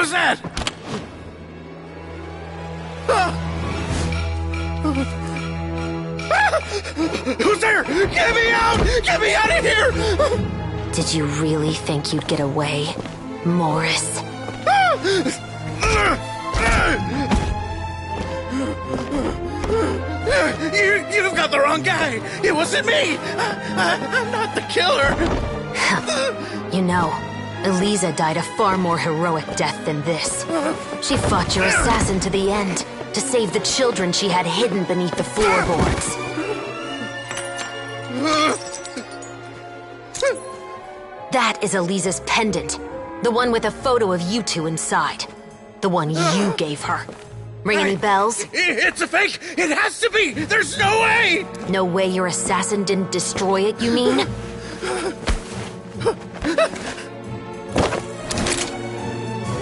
was that? Who's there? Get me out! Get me out of here! Did you really think you'd get away, Morris? You've got the wrong guy! It wasn't me! I'm not the killer! You know, Eliza died a far more heroic death than this. She fought your assassin to the end, to save the children she had hidden beneath the floorboards. That is Eliza's pendant. The one with a photo of you two inside. The one you gave her. Ring any bells? It's a fake! It has to be! There's no way! No way your assassin didn't destroy it, you mean?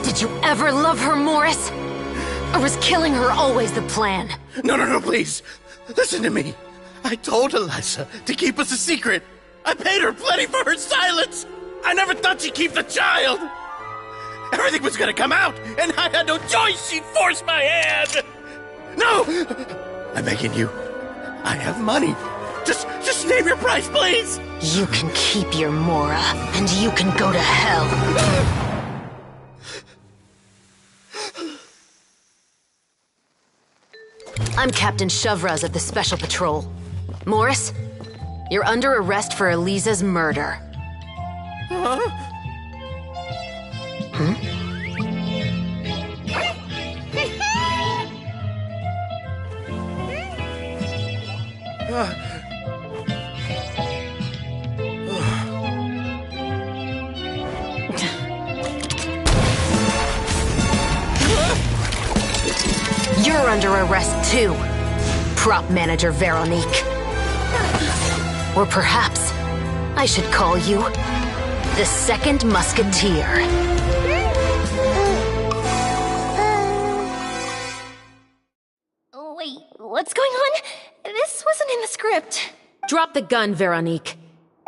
Did you ever love her, Morris? Or was killing her always the plan? No, please. Listen to me. I told Eliza to keep us a secret. I paid her plenty for her silence. I never thought she'd keep the child. Everything was gonna come out, and I had no choice. She forced my hand. No! I'm begging you. I have money. Just name your price, please. You can keep your Mora, and you can go to hell. I'm Captain Shovraz of the Special Patrol. Morris, you're under arrest for Eliza's murder. Huh? You're under arrest too, Prop Manager Veronique. Or perhaps I should call you the Second Musketeer. Wait, what's going on? This wasn't in the script. Drop the gun, Veronique.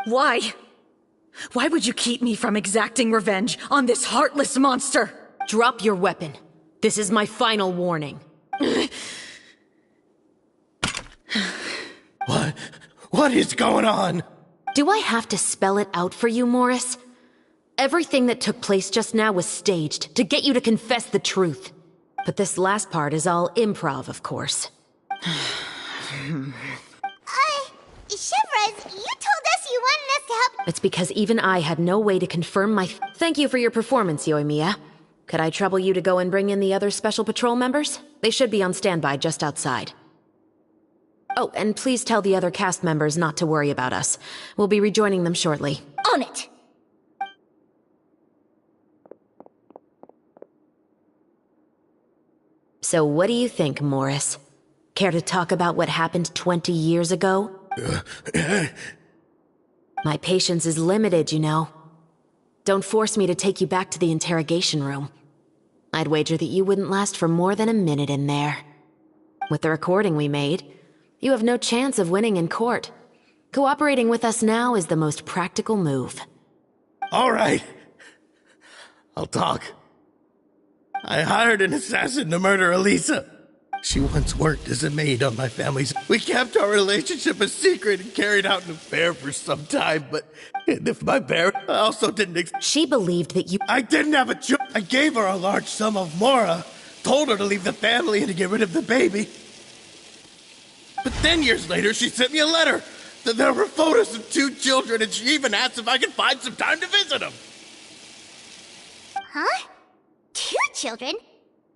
Why? Why would you keep me from exacting revenge on this heartless monster? Drop your weapon. This is my final warning. What is going on? Do I have to spell it out for you, Morris? Everything that took place just now was staged to get you to confess the truth. But this last part is all improv, of course. Shovraz, you told us you wanted us to help. It's because even I had no way to confirm my... Thank you for your performance, Yoimiya. Could I trouble you to go and bring in the other Special Patrol members? They should be on standby just outside. Oh, and please tell the other cast members not to worry about us. We'll be rejoining them shortly. On it. So what do you think, Morris? Care to talk about what happened 20 years ago? My patience is limited, you know. Don't force me to take you back to the interrogation room. I'd wager that you wouldn't last for more than a minute in there. With the recording we made, you have no chance of winning in court. Cooperating with us now is the most practical move. All right. I'll talk. I hired an assassin to murder Eliza. She once worked as a maid on my family's. We kept our relationship a secret and carried out an affair for some time, but if my parents also didn't She believed that you- I didn't have a choice. I gave her a large sum of Mora, told her to leave the family and to get rid of the baby. But then years later, she sent me a letter. There were photos of 2 children, and she even asked if I could find some time to visit them. Huh? 2 children?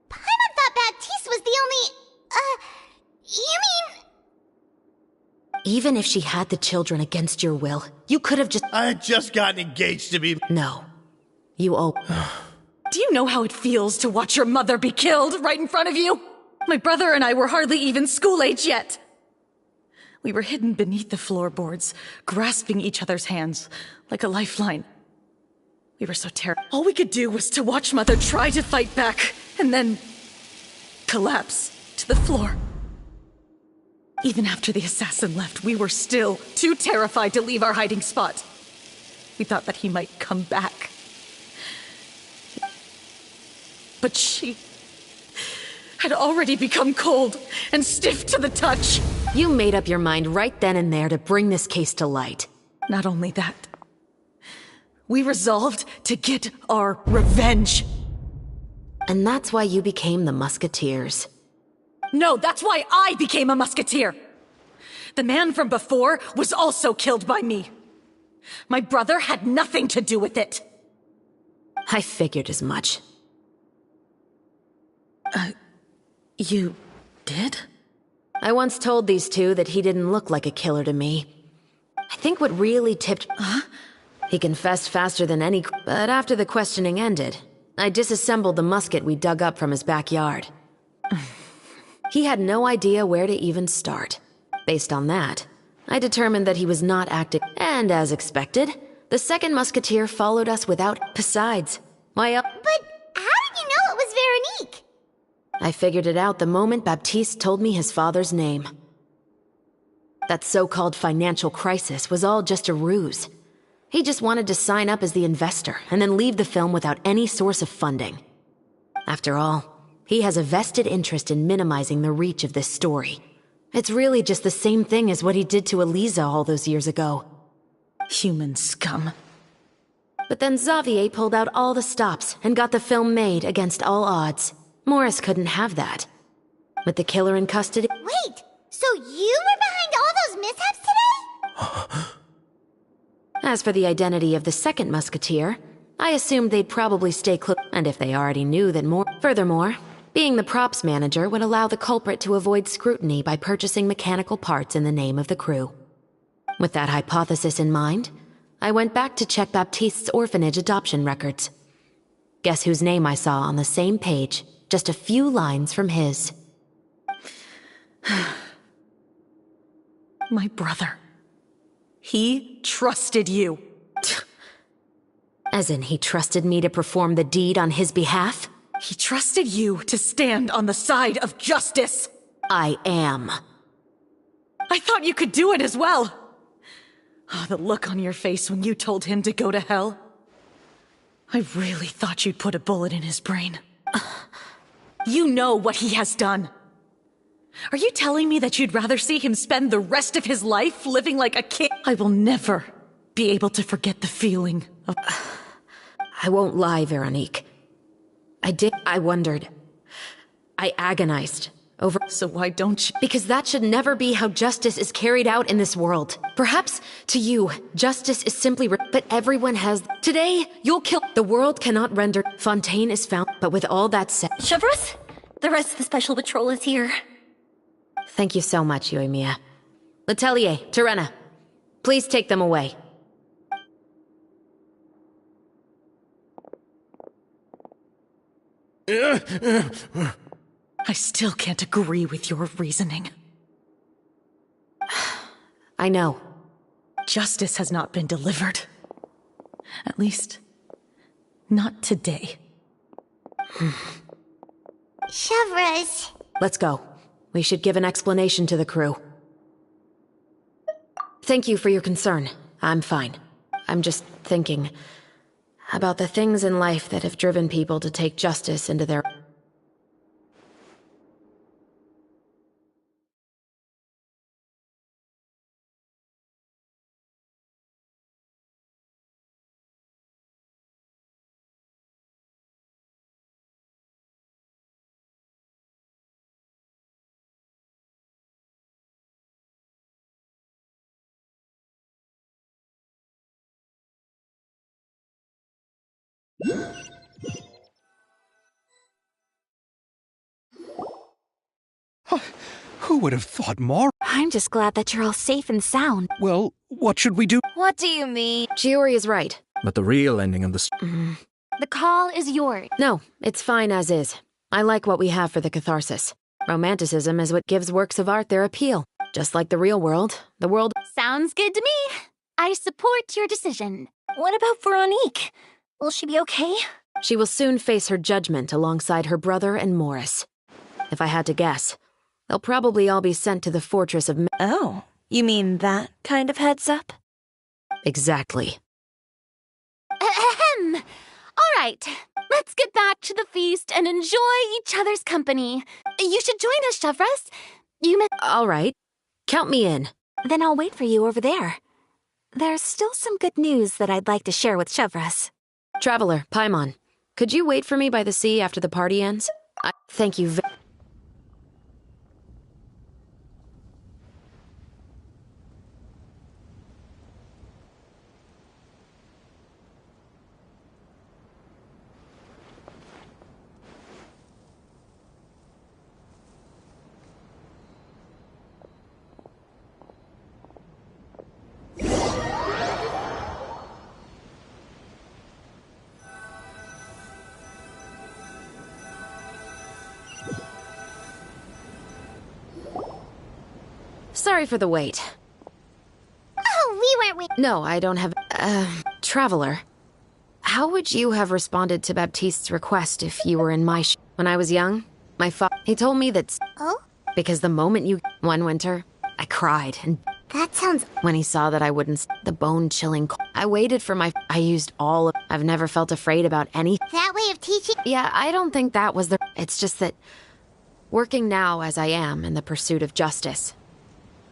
Paimon thought Baptiste was the only... you mean... Even if she had the children against your will, you could have just- I had just gotten engaged to be... No. You all- Do you know how it feels to watch your mother be killed right in front of you? My brother and I were hardly even school age yet. We were hidden beneath the floorboards, grasping each other's hands like a lifeline. We were so terrified. All we could do was to watch Mother try to fight back, and then collapse to the floor. Even after the assassin left, we were still too terrified to leave our hiding spot. We thought that he might come back. But she had already become cold and stiff to the touch. You made up your mind right then and there to bring this case to light. Not only that, we resolved to get our revenge. And that's why you became the Musketeers. No, that's why I became a musketeer. The man from before was also killed by me. My brother had nothing to do with it. I figured as much. You did? I once told these two that he didn't look like a killer to me. I think what really tipped... He confessed faster than any... But after the questioning ended, I disassembled the musket we dug up from his backyard. He had no idea where to even start. Based on that, I determined that he was not acting... And as expected, the second musketeer followed us without... Besides, why else... But how did you know it was Veronique? I figured it out the moment Baptiste told me his father's name. That so-called financial crisis was all just a ruse. He just wanted to sign up as the investor and then leave the film without any source of funding. After all, he has a vested interest in minimizing the reach of this story. It's really just the same thing as what he did to Eliza all those years ago. Human scum. But then Xavier pulled out all the stops and got the film made against all odds. Morris couldn't have that. With the killer in custody... Wait, so you were behind all those mishaps today? As for the identity of the second musketeer, I assumed they'd probably stay close, and if they already knew that more... Furthermore, being the props manager would allow the culprit to avoid scrutiny by purchasing mechanical parts in the name of the crew. With that hypothesis in mind, I went back to check Baptiste's orphanage adoption records. Guess whose name I saw on the same page, just a few lines from his. My brother. He trusted you. As in, he trusted me to perform the deed on his behalf? He trusted you to stand on the side of justice. I am. I thought you could do it as well. Oh, the look on your face when you told him to go to hell. I really thought you'd put a bullet in his brain. You know what he has done. Are you telling me that you'd rather see him spend the rest of his life living like a king? I will never be able to forget the feeling of... I won't lie, Veronique. I wondered. I agonized over... So why don't you? Because that should never be how justice is carried out in this world. Perhaps, to you, justice is simply... But everyone has... Today, you'll kill... The world cannot render... Fontaine is found... But with all that said... Chevros, the rest of the Special Patrol is here. Thank you so much, Yoimiya. Letelier, Terena, please take them away. I still can't agree with your reasoning. I know. Justice has not been delivered. At least, not today. Chevros. Let's go. We should give an explanation to the crew. Thank you for your concern. I'm fine. I'm just thinking about the things in life that have driven people to take justice into their... Who would have thought more? I'm just glad that you're all safe and sound. Well, what should we do? What do you mean? Chiori is right. But the real ending of the The call is yours. No, it's fine as is. I like what we have for the catharsis. Romanticism is what gives works of art their appeal. Just like the real world, the world... Sounds good to me. I support your decision. What about Veronique? Will she be okay? She will soon face her judgment alongside her brother and Morris. If I had to guess, they'll probably all be sent to the fortress of... Oh, you mean that kind of heads up? Exactly. Ahem. All right. Let's get back to the feast and enjoy each other's company. You should join us, Chevros. All right. Count me in. Then I'll wait for you over there. There's still some good news that I'd like to share with Chevros. Traveler, Paimon, could you wait for me by the sea after the party ends? Thank you Sorry for the wait. Oh, we weren't No, I don't have... Traveler. How would you have responded to Baptiste's request if you were in my When I was young, my father... He told me that... Oh? Because the moment you... One winter, I cried, and... That sounds... When he saw that I wouldn't... The bone-chilling... I waited for my... I used all of... I've never felt afraid about any... That way of teaching... Yeah, I don't think that was the... It's just that... Working now as I am in the pursuit of justice...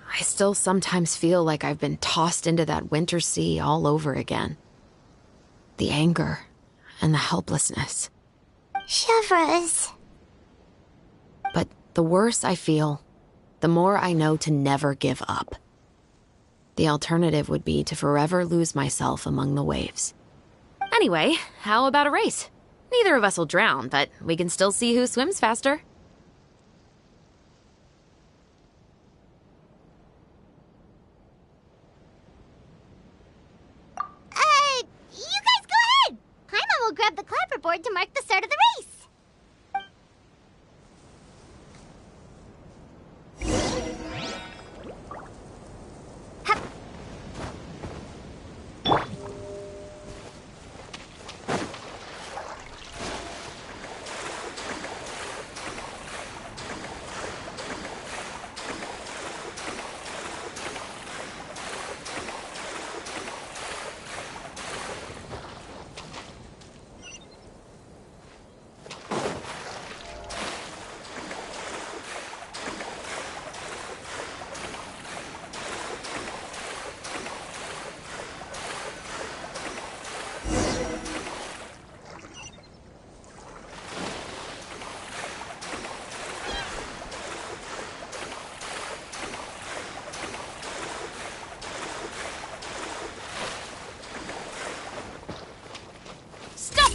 I still sometimes feel like I've been tossed into that winter sea all over again. The anger and the helplessness. Chevros. But the worse I feel, the more I know to never give up. The alternative would be to forever lose myself among the waves. Anyway, how about a race? Neither of us will drown, but we can still see who swims faster. You guys go ahead! Paimon will grab the clapperboard to mark the start of the race.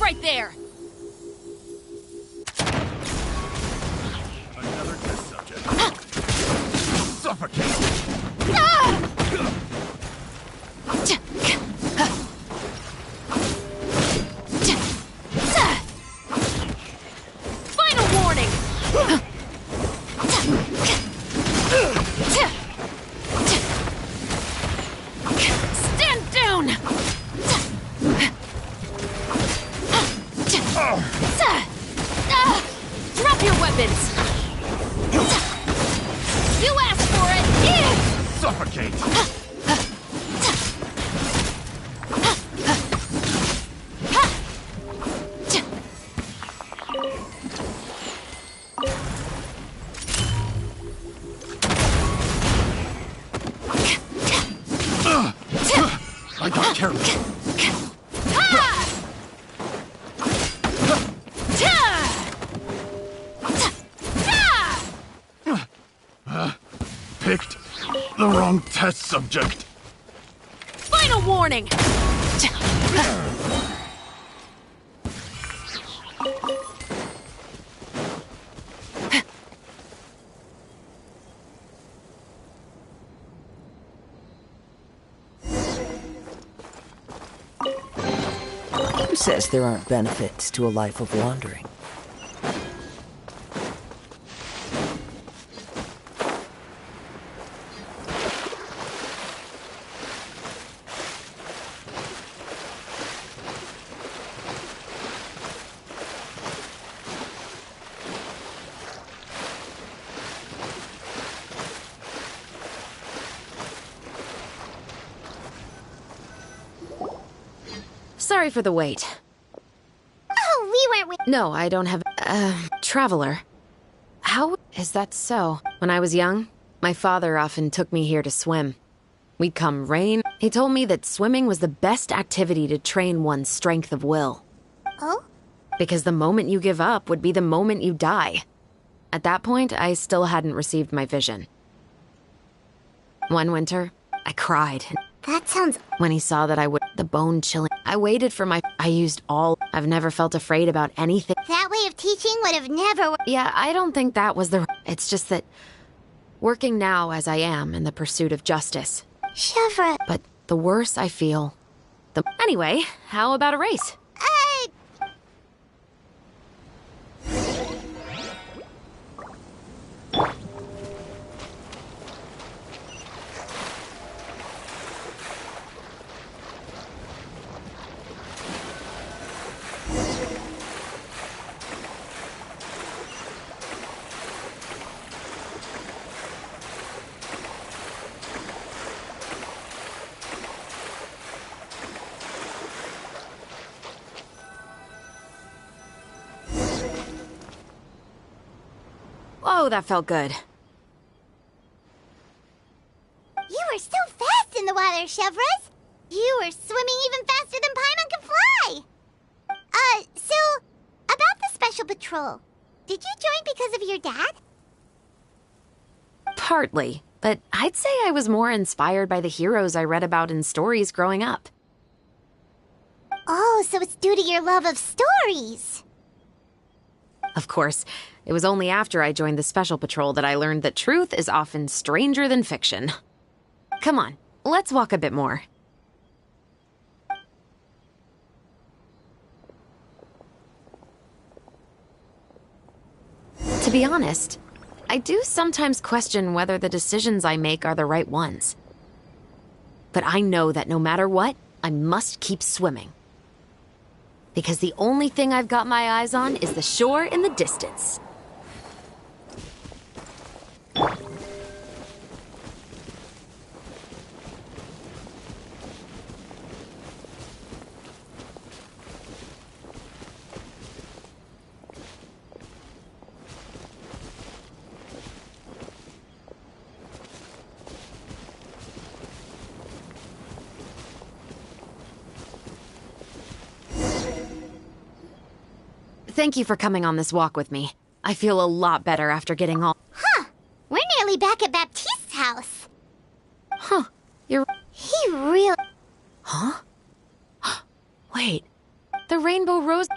Right there! Another test subject. Suffocate! Final warning! Stand down! Drop your weapons! You asked for it! Suffocate! I got careless. Picked the wrong test subject. Final warning! Who says there aren't benefits to a life of wandering? Sorry for the wait. Oh, we weren't No, I don't have... Traveler. How is that so? When I was young, my father often took me here to swim. We'd come rain. He told me that swimming was the best activity to train one's strength of will. Oh? Because the moment you give up would be the moment you die. At that point, I still hadn't received my vision. One winter, I cried. That sounds... When he saw that I would... The bone chilling. I waited for my... I used all... I've never felt afraid about anything. That way of teaching would have never... Yeah, I don't think that was the... It's just that... Working now as I am in the pursuit of justice. Chevra... But the worse I feel, the... Anyway, how about a race? Oh, that felt good. You were so fast in the water, Chevras! You were swimming even faster than Paimon can fly! So, about the Special Patrol, did you join because of your dad? Partly, but I'd say I was more inspired by the heroes I read about in stories growing up. Oh, so it's due to your love of stories! Of course, it was only after I joined the Special Patrol that I learned that truth is often stranger than fiction. Come on, let's walk a bit more. To be honest, I do sometimes question whether the decisions I make are the right ones. But I know that no matter what, I must keep swimming. Because the only thing I've got my eyes on is the shore in the distance. Thank you for coming on this walk with me. I feel a lot better after getting all... Huh. We're nearly back at Baptiste's house. Huh. You're... He really... Huh? Wait. The rainbow rose...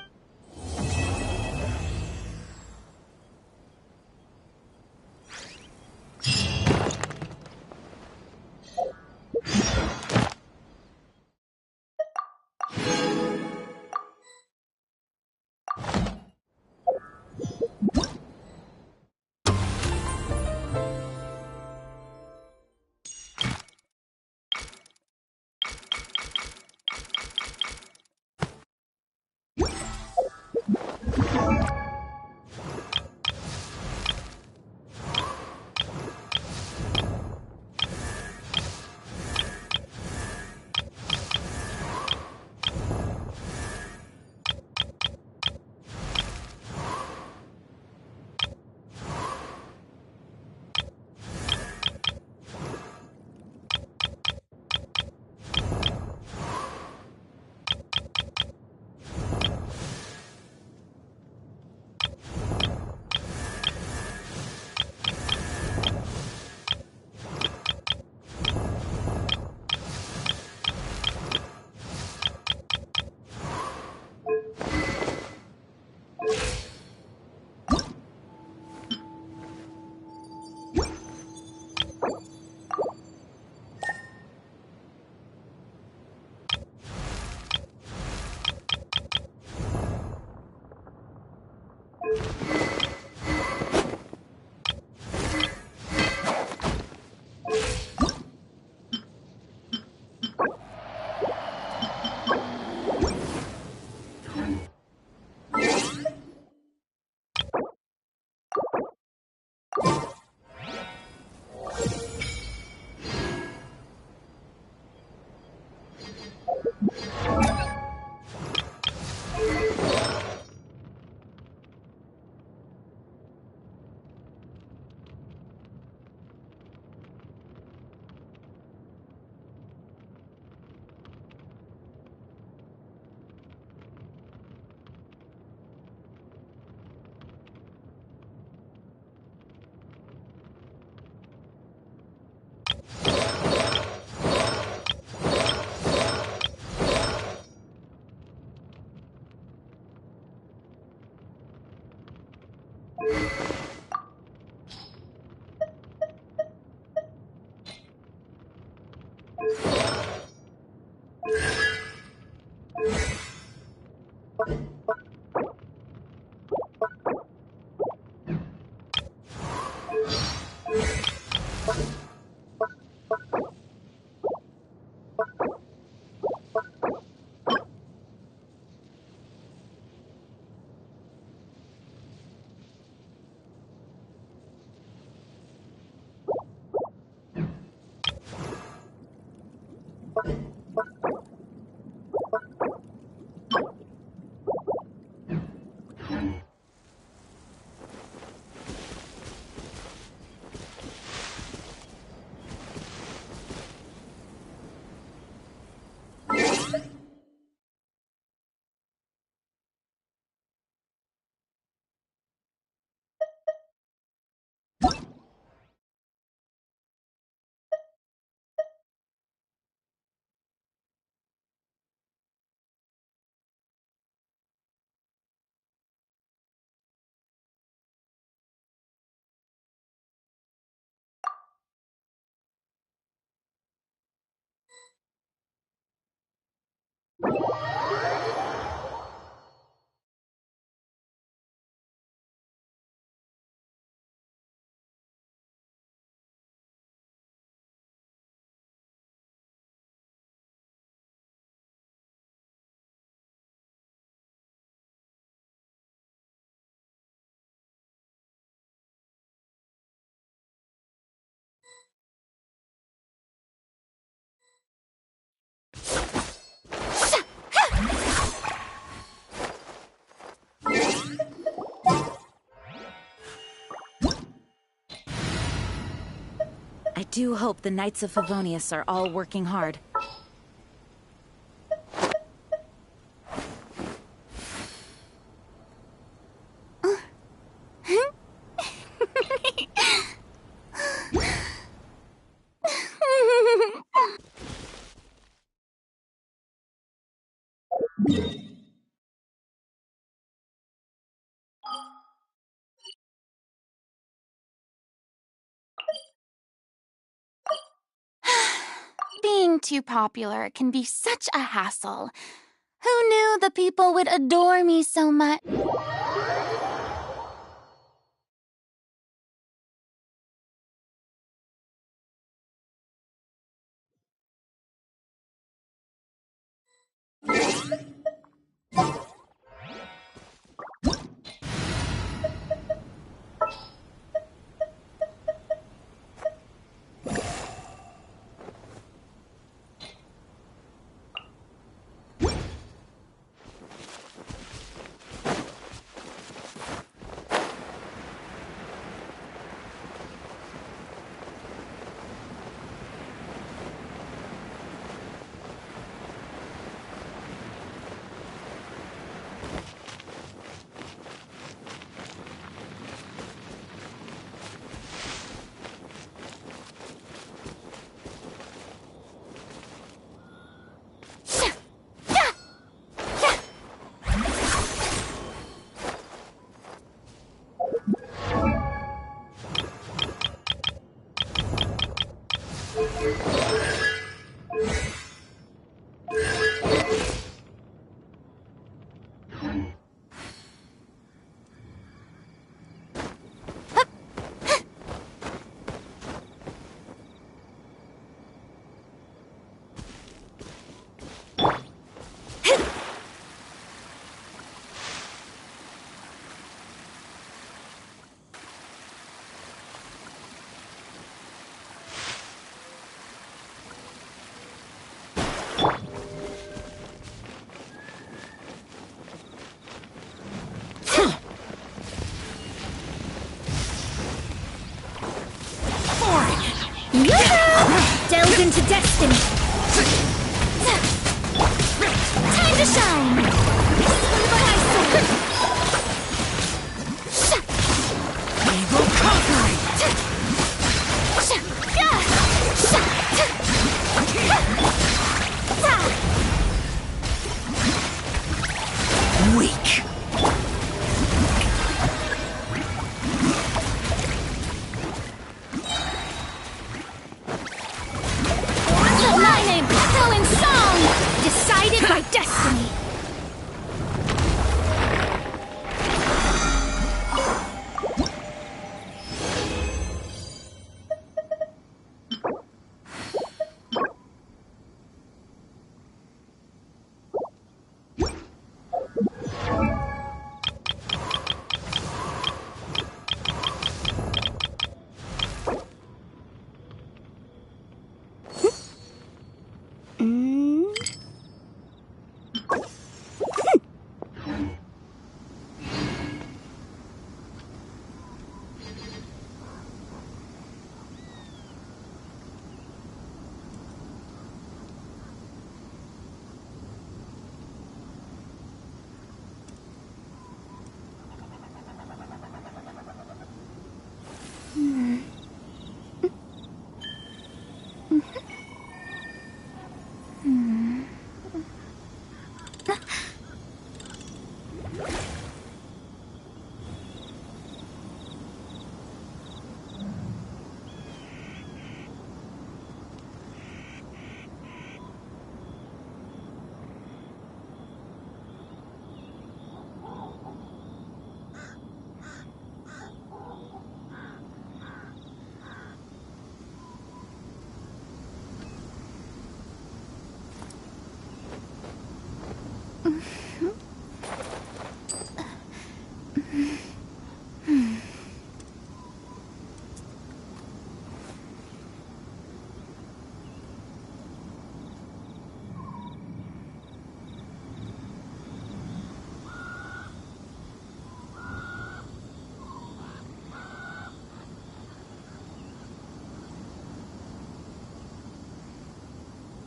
I do hope the Knights of Favonius are all working hard. Being too popular can be such a hassle. Who knew the people would adore me so much? Delve into destiny! Time to shine! Swing the high sword! We will conquer it! Weak!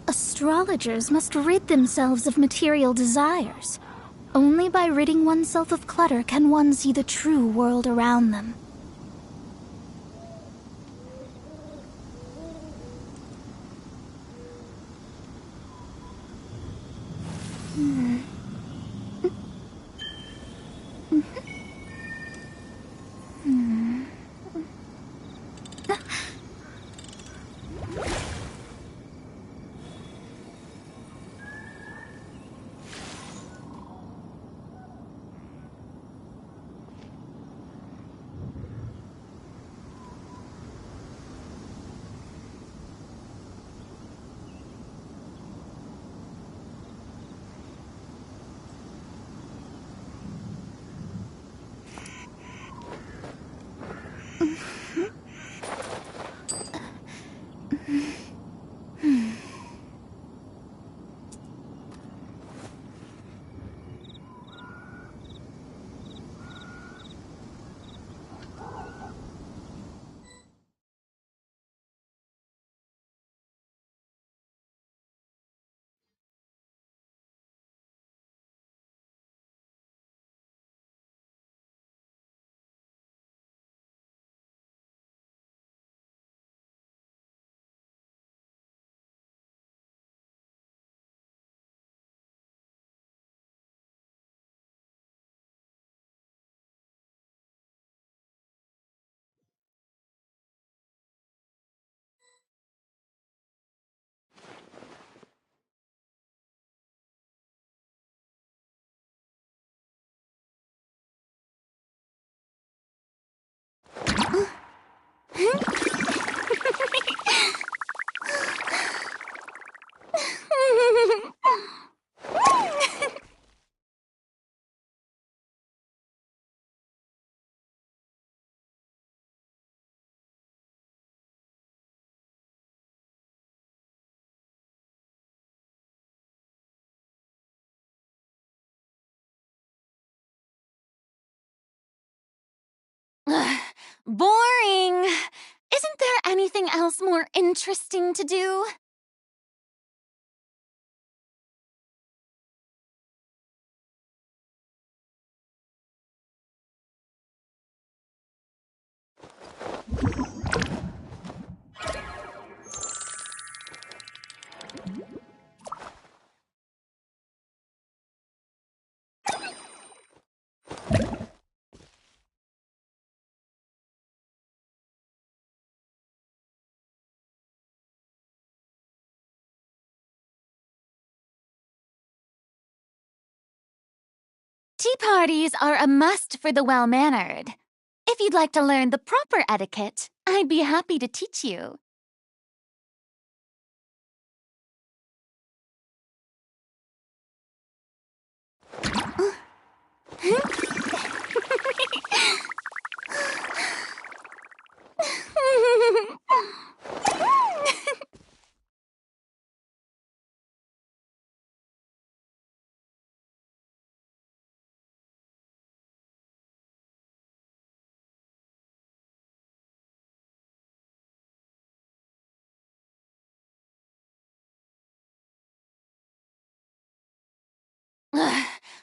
Astrologers must rid themselves of material desires. Only by ridding oneself of clutter can one see the true world around them. Boring! Isn't there anything else more interesting to do? Tea parties are a must for the well-mannered. If you'd like to learn the proper etiquette, I'd be happy to teach you.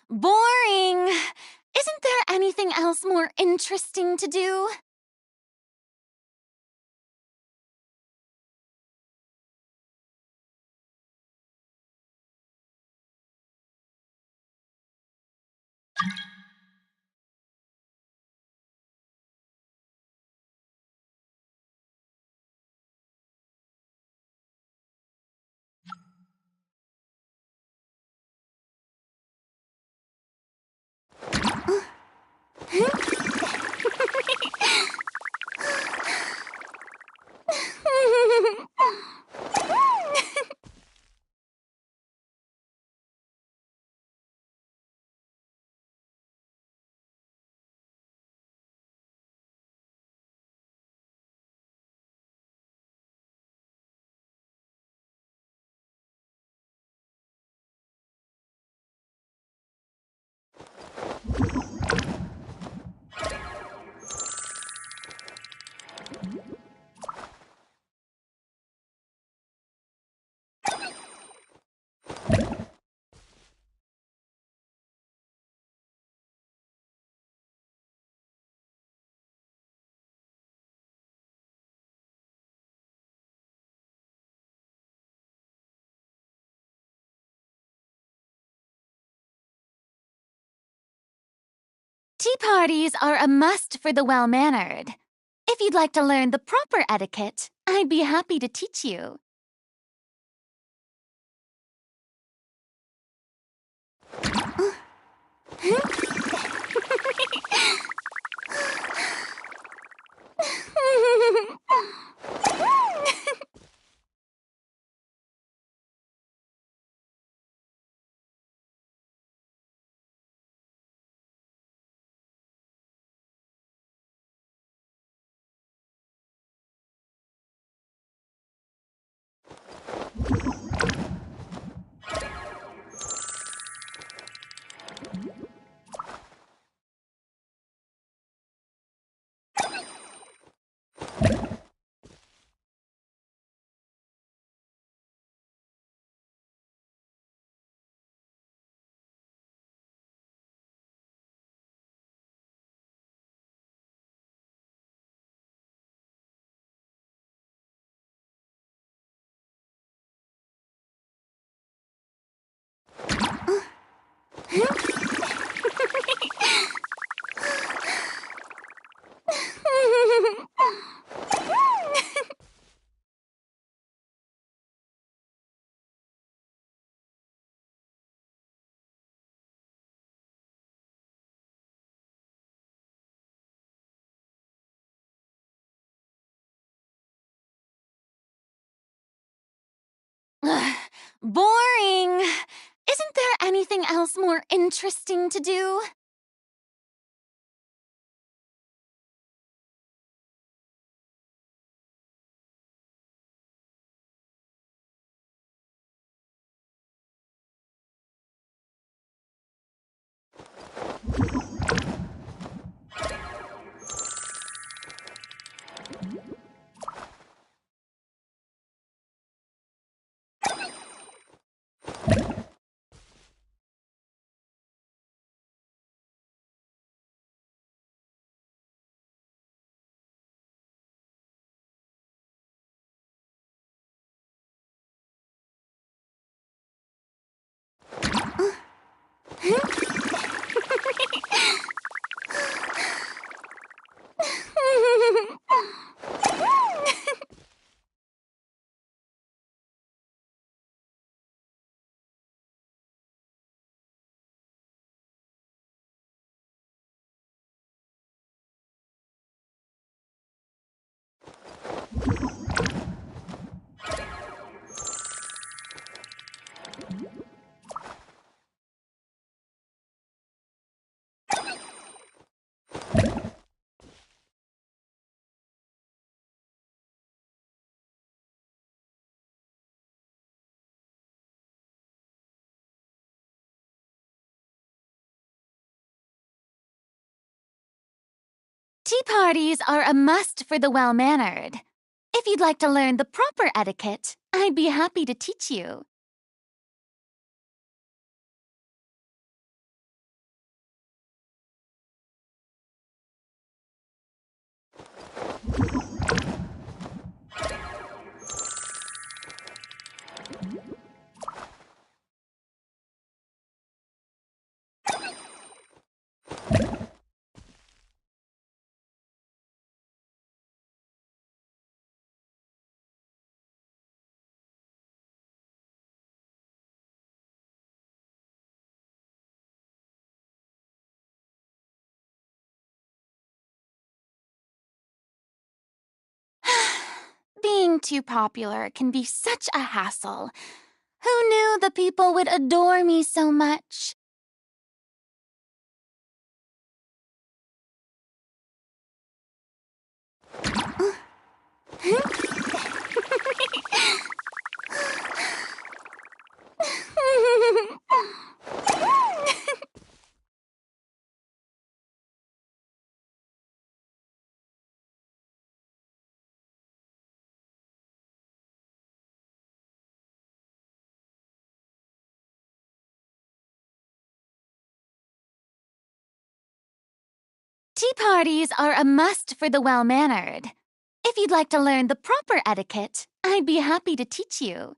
Boring! Isn't there anything else more interesting to do? Tea parties are a must for the well-mannered. If you'd like to learn the proper etiquette, I'd be happy to teach you. Boring! Isn't there anything else more interesting to do? Tea parties are a must for the well-mannered. If you'd like to learn the proper etiquette, I'd be happy to teach you. Being too popular can be such a hassle. Who knew the people would adore me so much? Tea parties are a must for the well-mannered. If you'd like to learn the proper etiquette, I'd be happy to teach you.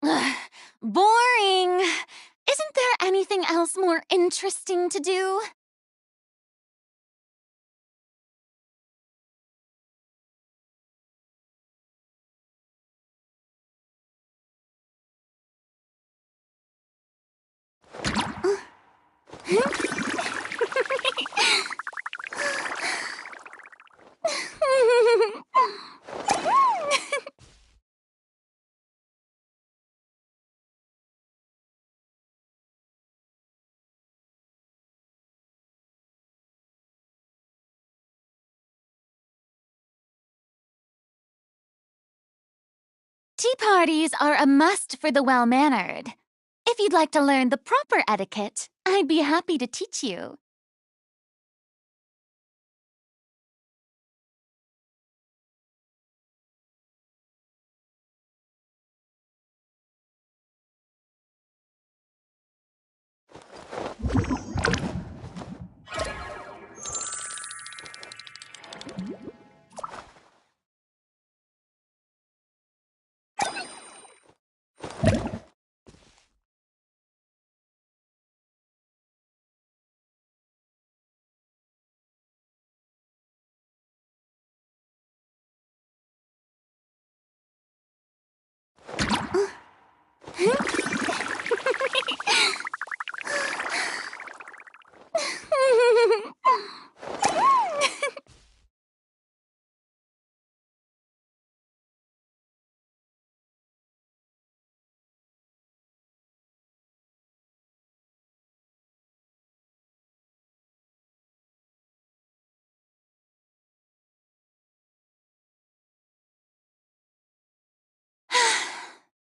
Ugh, boring. Isn't there anything else more interesting to do? Tea parties are a must for the well-mannered. If you'd like to learn the proper etiquette, I'd be happy to teach you.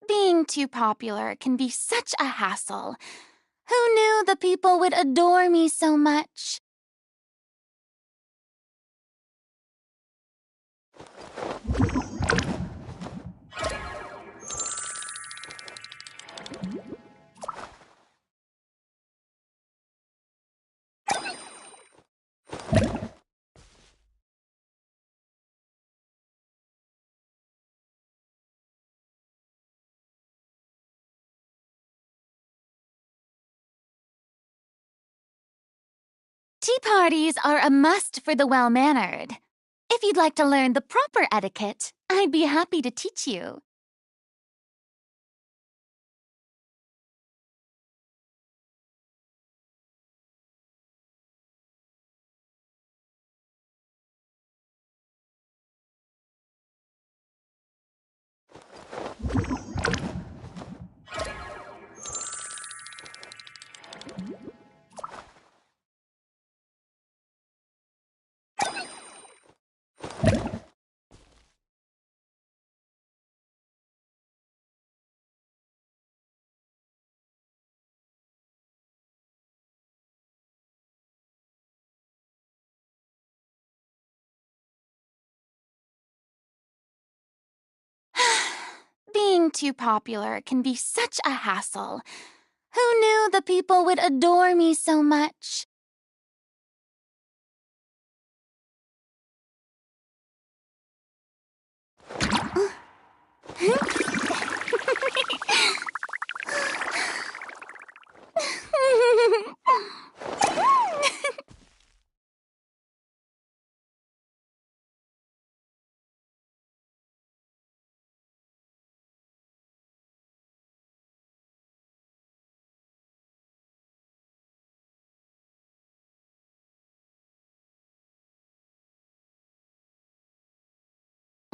Being too popular can be such a hassle. Who knew the people would adore me so much? Tea parties are a must for the well-mannered. If you'd like to learn the proper etiquette, I'd be happy to teach you. Being too popular can be such a hassle. Who knew the people would adore me so much?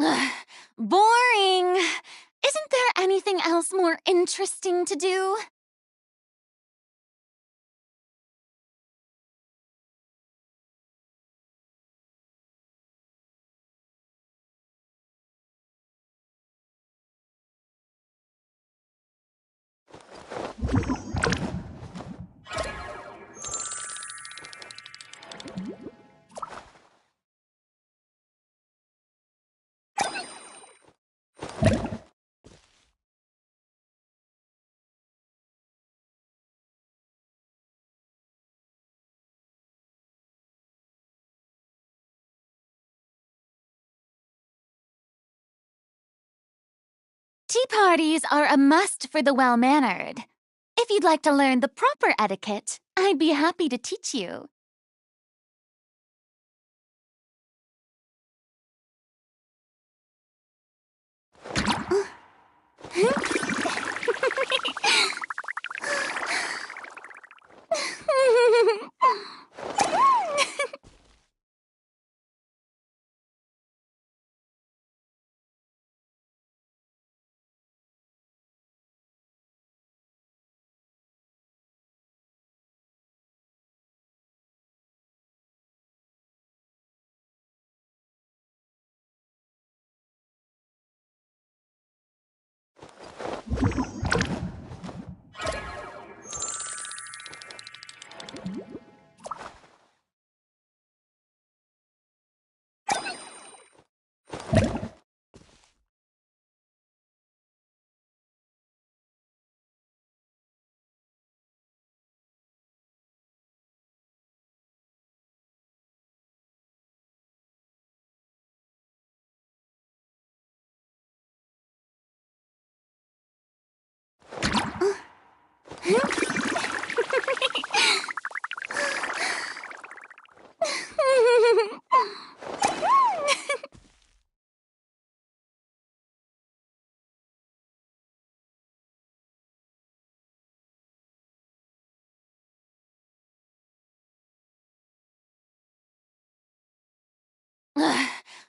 Ugh, boring. Isn't there anything else more interesting to do? Tea parties are a must for the well-mannered. If you'd like to learn the proper etiquette, I'd be happy to teach you.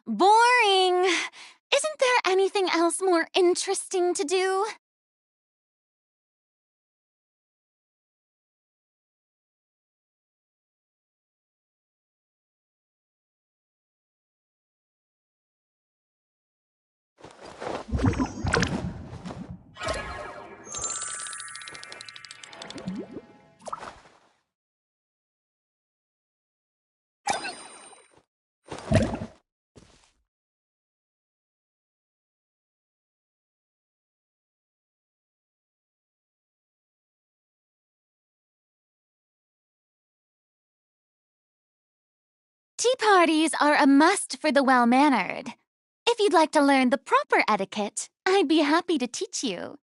Boring. Isn't there anything else more interesting to do? Tea parties are a must for the well-mannered. If you'd like to learn the proper etiquette, I'd be happy to teach you.